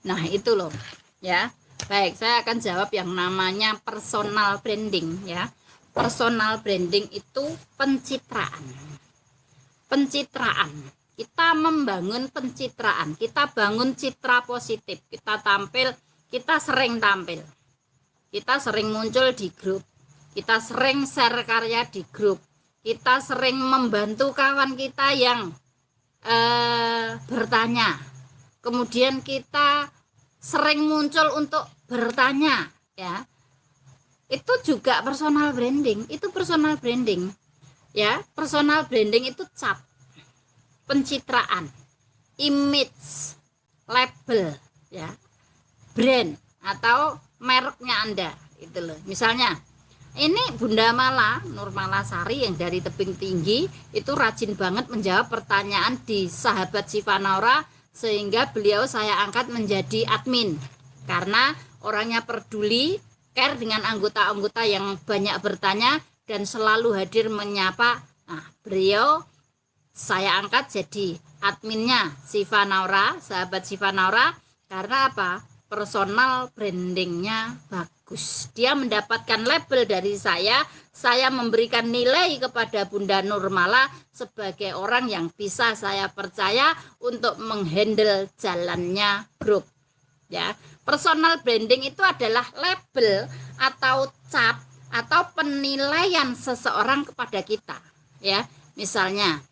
Nah, itu loh ya. Baik, saya akan jawab yang namanya personal branding ya. Personal branding itu pencitraan. Pencitraan. Kita membangun pencitraan, kita bangun citra positif, kita tampil, kita sering tampil. Kita sering muncul di grup, kita sering share karya di grup, kita sering membantu kawan kita yang bertanya. Kemudian kita sering muncul untuk bertanya, ya. Itu juga personal branding, itu personal branding. Ya, personal branding itu cap, pencitraan, image, label, ya, brand atau mereknya Anda, itu loh. Misalnya, ini Bunda Mala, Nurmala Sari yang dari tebing tinggi, itu rajin banget menjawab pertanyaan di Sahabat Siva Naura, sehingga beliau saya angkat menjadi admin. Karena orangnya peduli, care dengan anggota-anggota yang banyak bertanya, dan selalu hadir menyapa. Nah, beliau saya angkat jadi adminnya Siva Naura, Sahabat Siva Naura, karena apa? Personal brandingnya bagus. Dia mendapatkan label dari saya memberikan nilai kepada Bunda Nurmala sebagai orang yang bisa saya percaya untuk menghandle jalannya grup. Ya, personal branding itu adalah label atau cap atau penilaian seseorang kepada kita. Ya, misalnya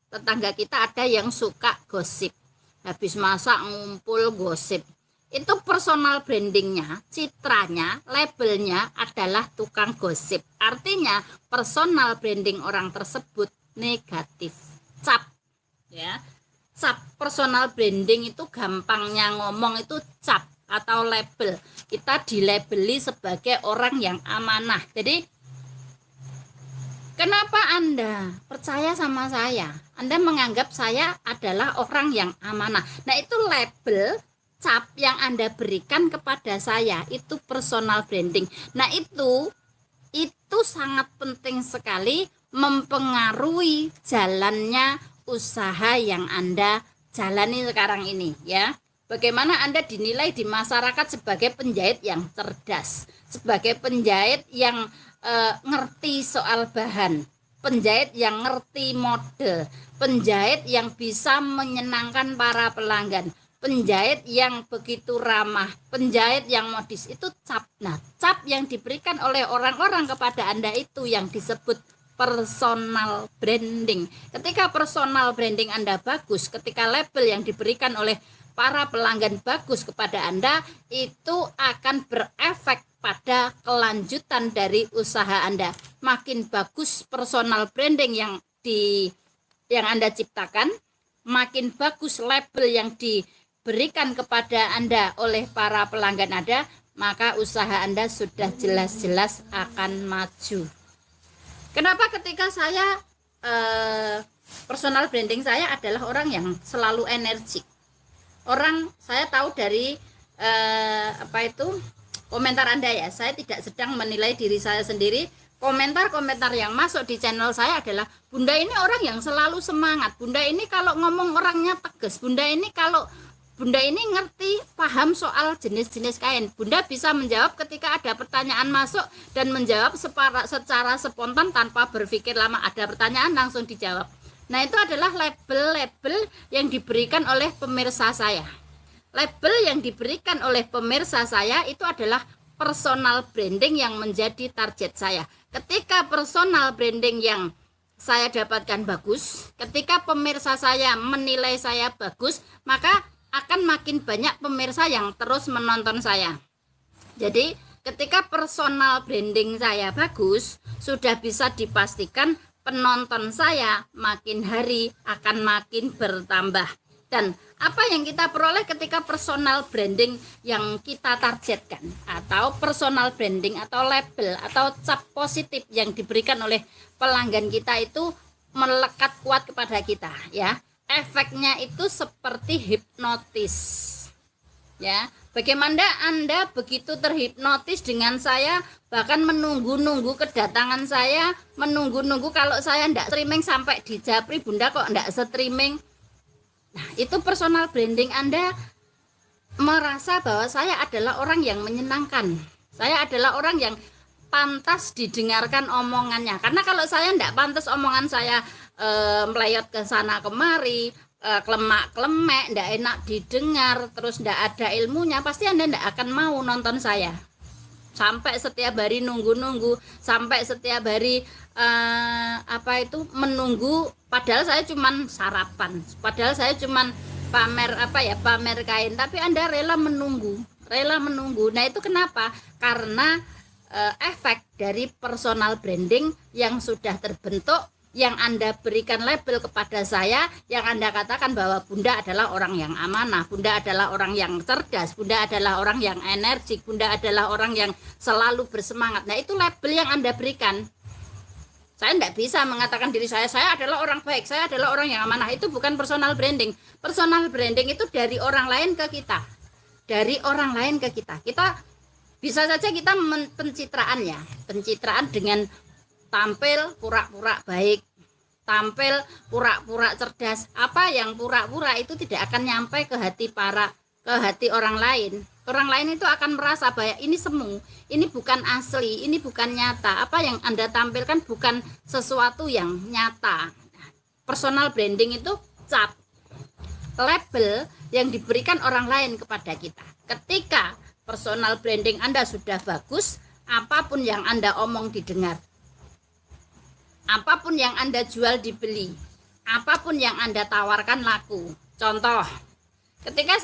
tetangga kita ada yang suka gosip, habis masak ngumpul gosip. Itu personal brandingnya, citranya, labelnya adalah tukang gosip. Artinya personal branding orang tersebut negatif. Cap, ya, cap. Personal branding itu gampangnya ngomong itu cap atau label. Kita dilabeli sebagai orang yang amanah. Jadi kenapa Anda percaya sama saya? Anda menganggap saya adalah orang yang amanah. Nah, itu label, cap yang Anda berikan kepada saya, itu personal branding. Nah, itu sangat penting sekali mempengaruhi jalannya usaha yang Anda jalani sekarang ini, ya. Bagaimana Anda dinilai di masyarakat sebagai penjahit yang cerdas, sebagai penjahit yang ngerti soal bahan, penjahit yang ngerti mode, penjahit yang bisa menyenangkan para pelanggan, penjahit yang begitu ramah, penjahit yang modis. Itu cap. Nah, cap yang diberikan oleh orang-orang kepada Anda itu yang disebut personal branding. Ketika personal branding Anda bagus, ketika label yang diberikan oleh para pelanggan bagus kepada Anda, itu akan berefek pada kelanjutan dari usaha Anda. Makin bagus personal branding yang Anda ciptakan, makin bagus label yang diberikan kepada Anda oleh para pelanggan Anda, maka usaha Anda sudah jelas-jelas akan maju. Kenapa ketika saya personal branding saya adalah orang yang selalu energik. Orang saya tahu dari komentar Anda ya. Saya tidak sedang menilai diri saya sendiri. Komentar-komentar yang masuk di channel saya adalah, Bunda ini orang yang selalu semangat. Bunda ini kalau ngomong orangnya tegas. Bunda ini ngerti, paham soal jenis-jenis kain. Bunda bisa menjawab ketika ada pertanyaan masuk dan menjawab secara spontan tanpa berpikir lama. Ada pertanyaan langsung dijawab. Nah, itu adalah label-label yang diberikan oleh pemirsa saya. Label yang diberikan oleh pemirsa saya itu adalah personal branding yang menjadi target saya. Ketika personal branding yang saya dapatkan bagus, ketika pemirsa saya menilai saya bagus, maka akan makin banyak pemirsa yang terus menonton saya. Jadi, ketika personal branding saya bagus, sudah bisa dipastikan penonton saya makin hari akan makin bertambah. Dan apa yang kita peroleh ketika personal branding yang kita targetkan, atau personal branding atau label atau cap positif yang diberikan oleh pelanggan kita itu melekat kuat kepada kita, ya. Efeknya itu seperti hipnotis, ya. Bagaimana Anda begitu terhipnotis dengan saya, bahkan menunggu-nunggu kedatangan saya, menunggu-nunggu kalau saya enggak streaming sampai di Japri, Bunda kok enggak streaming. Nah, itu personal branding Anda merasa bahwa saya adalah orang yang menyenangkan, saya adalah orang yang pantas didengarkan omongannya. Karena kalau saya tidak pantas omongan saya melayot ke sana kemari, klemak klemek, tidak enak didengar, terus tidak ada ilmunya, pasti Anda tidak akan mau nonton saya. Sampai setiap hari nunggu-nunggu, sampai setiap hari menunggu, padahal saya cuman sarapan, padahal saya cuman pamer kain, tapi Anda rela menunggu, nah itu kenapa? Karena efek dari personal branding yang sudah terbentuk, yang Anda berikan label kepada saya, yang Anda katakan bahwa Bunda adalah orang yang amanah, Bunda adalah orang yang cerdas, Bunda adalah orang yang energik, Bunda adalah orang yang selalu bersemangat. Nah itu label yang Anda berikan. Saya tidak bisa mengatakan diri saya adalah orang baik, saya adalah orang yang amanah. Itu bukan personal branding. Personal branding itu dari orang lain ke kita, dari orang lain ke kita. Kita bisa saja kita pencitraan ya, pencitraan dengan tampil pura-pura baik, tampil pura-pura cerdas. Apa yang pura-pura itu tidak akan nyampe ke hati orang lain. Orang lain itu akan merasa bahwa ini semu, ini bukan asli, ini bukan nyata. Apa yang Anda tampilkan bukan sesuatu yang nyata. Personal branding itu cap, label yang diberikan orang lain kepada kita. Ketika personal branding Anda sudah bagus, apapun yang Anda omong didengar, apapun yang Anda jual dibeli, apapun yang Anda tawarkan laku. Contoh, ketika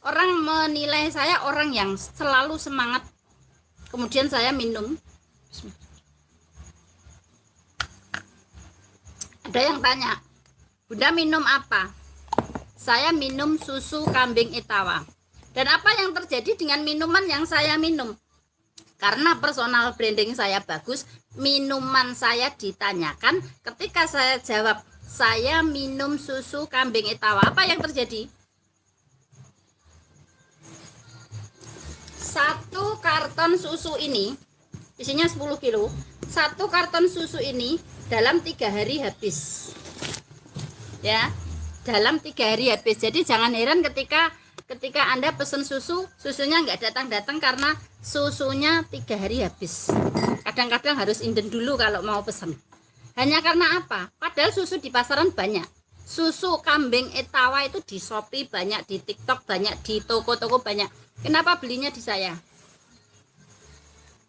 orang menilai saya orang yang selalu semangat, kemudian saya minum, ada yang tanya, Bunda minum apa? Saya minum susu kambing Itawa. Dan apa yang terjadi dengan minuman yang saya minum? Karena personal branding saya bagus, minuman saya ditanyakan, ketika saya jawab saya minum susu kambing Itawa, apa yang terjadi? Satu karton susu ini isinya 10 kilo. Satu karton susu ini dalam 3 hari habis. Ya, dalam 3 hari habis. Jadi jangan heran ketika Anda pesen susunya nggak datang-datang karena susunya 3 hari habis. Kadang-kadang harus inden dulu kalau mau pesen. Hanya karena apa? Padahal susu di pasaran banyak. Susu kambing Itawa itu di Shopee banyak, di TikTok banyak, di toko-toko banyak. Kenapa belinya di saya?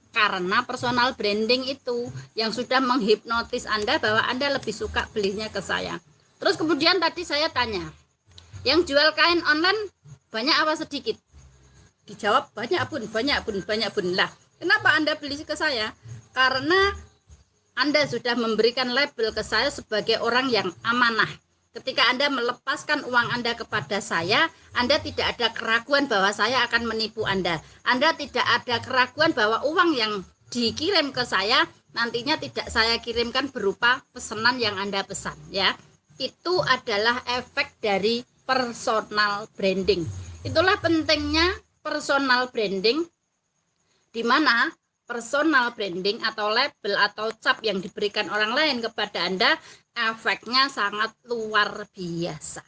Karena personal branding itu yang sudah menghipnotis Anda bahwa Anda lebih suka belinya ke saya. Terus kemudian tadi saya tanya, yang jual kain online banyak apa sedikit? Dijawab banyak pun. Lah, kenapa Anda beli ke saya? Karena Anda sudah memberikan label ke saya sebagai orang yang amanah. Ketika Anda melepaskan uang Anda kepada saya, Anda tidak ada keraguan bahwa saya akan menipu Anda. Anda tidak ada keraguan bahwa uang yang dikirim ke saya nantinya tidak saya kirimkan berupa pesanan yang Anda pesan, ya. Itu adalah efek dari personal branding. Itulah pentingnya personal branding, di mana personal branding atau label atau cap yang diberikan orang lain kepada Anda efeknya sangat luar biasa.